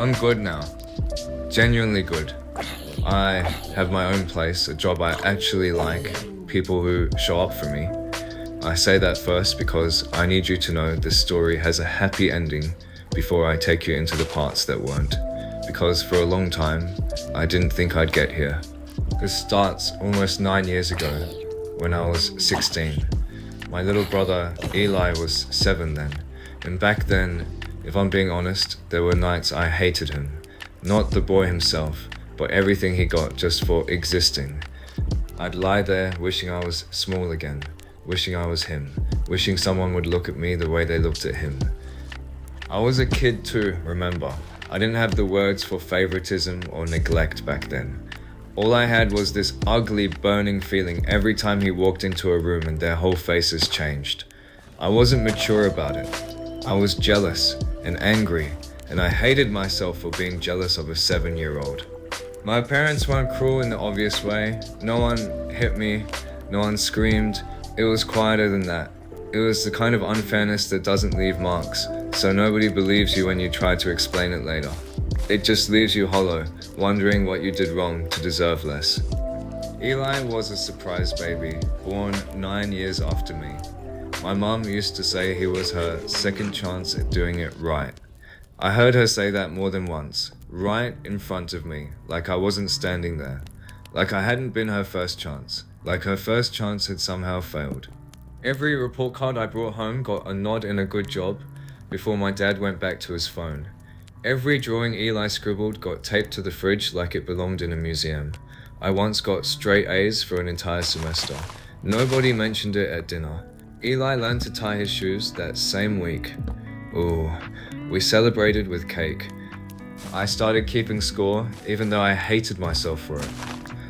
I'm good now. Genuinely good. I have my own place, a job I actually like, people who show up for me. I say that first because I need you to know this story has a happy ending before I take you into the parts that weren't. Because for a long time, I didn't think I'd get here. This starts almost 9 years ago, when I was 16. My little brother Eli was 7 then, and back then, if I'm being honest, there were nights I hated him. Not the boy himself, but everything he got just for existing. I'd lie there wishing I was small again, wishing I was him, wishing someone would look at me the way they looked at him. I was a kid too, remember. I didn't have the words for favoritism or neglect back then. All I had was this ugly, burning feeling every time he walked into a room and their whole faces changed. I wasn't mature about it. I was jealous and angry, and I hated myself for being jealous of a 7-year-old. My parents weren't cruel in the obvious way. No one hit me, no one screamed. It was quieter than that. It was the kind of unfairness that doesn't leave marks, so nobody believes you when you try to explain it later. It just leaves you hollow, wondering what you did wrong to deserve less. Eli was a surprise baby, born 9 years after me. My mum used to say he was her second chance at doing it right. I heard her say that more than once, right in front of me, like I wasn't standing there. Like I hadn't been her first chance, like her first chance had somehow failed. Every report card I brought home got a nod and a good job before my dad went back to his phone. Every drawing Eli scribbled got taped to the fridge like it belonged in a museum. I once got straight A's for an entire semester. Nobody mentioned it at dinner. Eli learned to tie his shoes that same week. Ooh, we celebrated with cake. I started keeping score, even though I hated myself for it.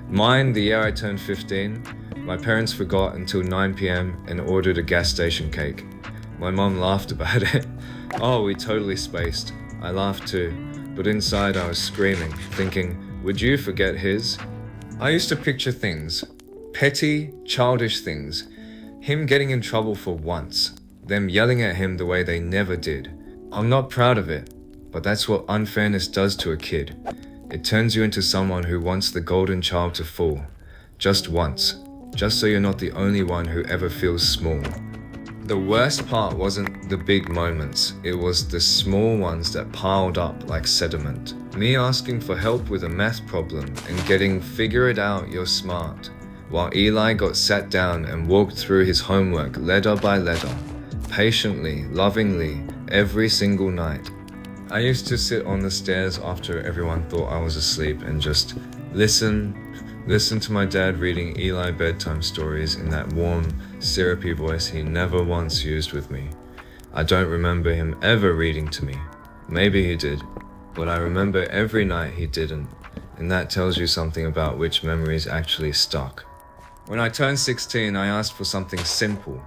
Mine, the year I turned 15, my parents forgot until 9 p.m. and ordered a gas station cake. My mum laughed about it. Oh, we totally spaced. I laughed too, but inside I was screaming, thinking, would you forget his? I used to picture things, petty, childish things, him getting in trouble for once, them yelling at him the way they never did. I'm not proud of it, but that's what unfairness does to a kid. It turns you into someone who wants the golden child to fall, just once, just so you're not the only one who ever feels small. The worst part wasn't the big moments, it was the small ones that piled up like sediment. Me asking for help with a math problem and getting "figure it out, you're smart," while Eli got sat down and walked through his homework letter by letter, patiently, lovingly, every single night. I used to sit on the stairs after everyone thought I was asleep and just listen to my dad reading Eli bedtime stories in that warm, syrupy voice he never once used with me. I don't remember him ever reading to me. Maybe he did, but I remember every night he didn't, and that tells you something about which memories actually stuck. When I turned 16, I asked for something simple,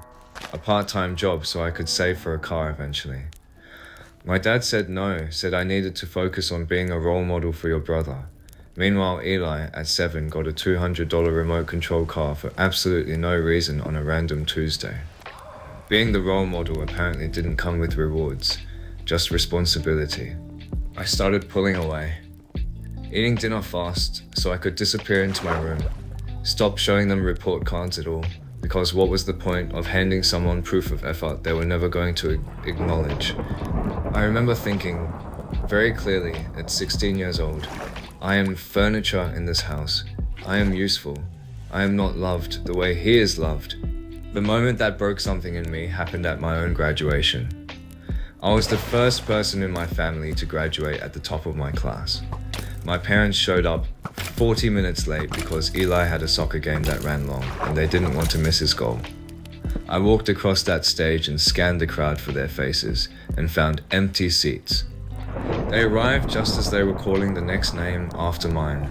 a part-time job so I could save for a car eventually. My dad said no, said I needed to focus on being a role model for your brother. Meanwhile, Eli, at 7, got a $200 remote control car for absolutely no reason on a random Tuesday. Being the role model apparently didn't come with rewards, just responsibility. I started pulling away, eating dinner fast so I could disappear into my room, stop showing them report cards at all, because what was the point of handing someone proof of effort they were never going to acknowledge? I remember thinking, very clearly at 16 years old, I am furniture in this house. I am useful. I am not loved the way he is loved. The moment that broke something in me happened at my own graduation. I was the first person in my family to graduate at the top of my class. My parents showed up 40 minutes late because Eli had a soccer game that ran long and they didn't want to miss his goal. I walked across that stage and scanned the crowd for their faces and found empty seats. They arrived just as they were calling the next name after mine.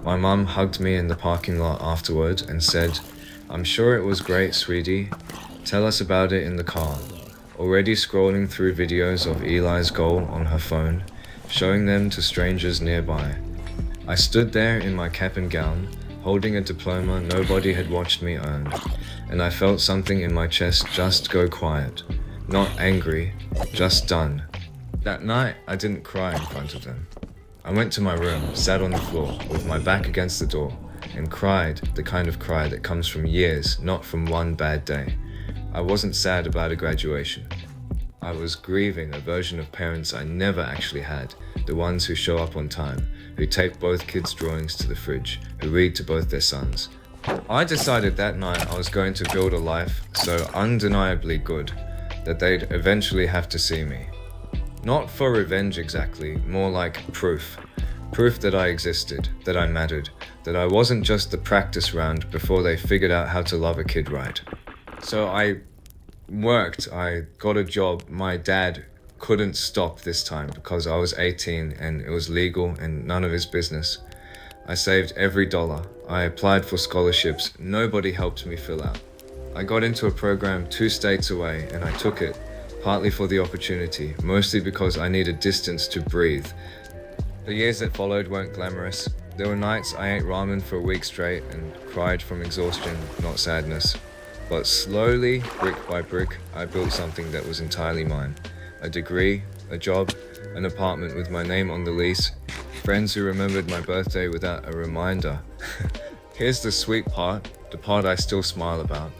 My mum hugged me in the parking lot afterward and said, "I'm sure it was great, sweetie. Tell us about it in the car." Already scrolling through videos of Eli's goal on her phone, showing them to strangers nearby. I stood there in my cap and gown, holding a diploma nobody had watched me earn, and I felt something in my chest just go quiet. Not angry, just done. That night, I didn't cry in front of them. I went to my room, sat on the floor, with my back against the door, and cried the kind of cry that comes from years, not from one bad day. I wasn't sad about a graduation. I was grieving a version of parents I never actually had, the ones who show up on time, who tape both kids' drawings to the fridge, who read to both their sons. I decided that night I was going to build a life so undeniably good that they'd eventually have to see me. Not for revenge exactly, more like proof. Proof that I existed, that I mattered, that I wasn't just the practice round before they figured out how to love a kid right. So I worked, I got a job. My dad couldn't stop this time because I was 18 and it was legal and none of his business. I saved every dollar. I applied for scholarships. Nobody helped me fill out. I got into a program 2 states away and I took it, partly for the opportunity, mostly because I needed distance to breathe. The years that followed weren't glamorous. There were nights I ate ramen for a week straight and cried from exhaustion, not sadness. But slowly, brick by brick, I built something that was entirely mine. A degree, a job, an apartment with my name on the lease, friends who remembered my birthday without a reminder. Here's the sweet part, the part I still smile about.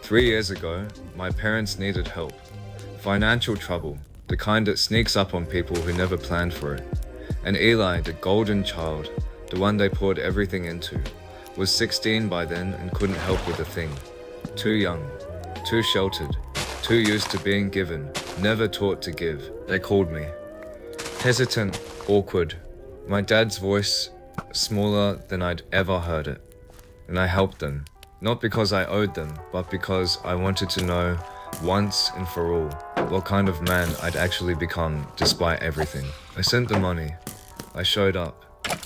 3 years ago, my parents needed help. Financial trouble, the kind that sneaks up on people who never planned for it. And Eli, the golden child, the one they poured everything into, was 16 by then and couldn't help with a thing. Too young, too sheltered, too used to being given, never taught to give. They called me. Hesitant, awkward. My dad's voice, smaller than I'd ever heard it. And I helped them, not because I owed them, but because I wanted to know, once and for all, what kind of man I'd actually become despite everything. I sent the money. I showed up.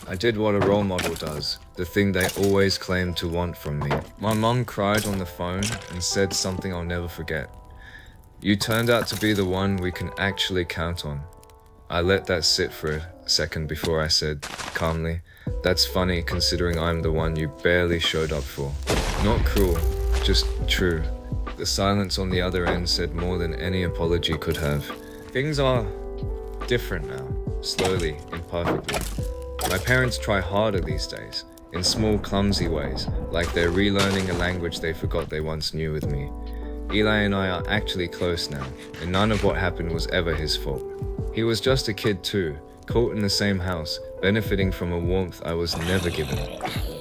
I did what a role model does, the thing they always claim to want from me. My mom cried on the phone and said something I'll never forget. You turned out to be the one we can actually count on. I let that sit for a second before I said, calmly, that's funny considering I'm the one you barely showed up for. Not cruel, just true. The silence on the other end said more than any apology could have. Things are different now, slowly, imperfectly. My parents try harder these days, in small, clumsy ways, like they're relearning a language they forgot they once knew with me. Eli and I are actually close now, and none of what happened was ever his fault. He was just a kid too, caught in the same house, benefiting from a warmth I was never given.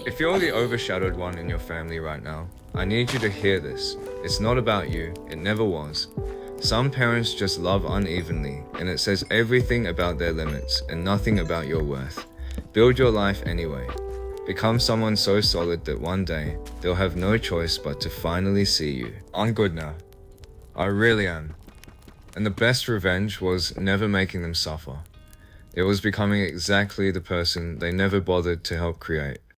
If you're the overshadowed one in your family right now, I need you to hear this. It's not about you, it never was. Some parents just love unevenly, and it says everything about their limits and nothing about your worth. Build your life anyway. Become someone so solid that one day they'll have no choice but to finally see you. I'm good now. I really am. And the best revenge was never making them suffer. It was becoming exactly the person they never bothered to help create.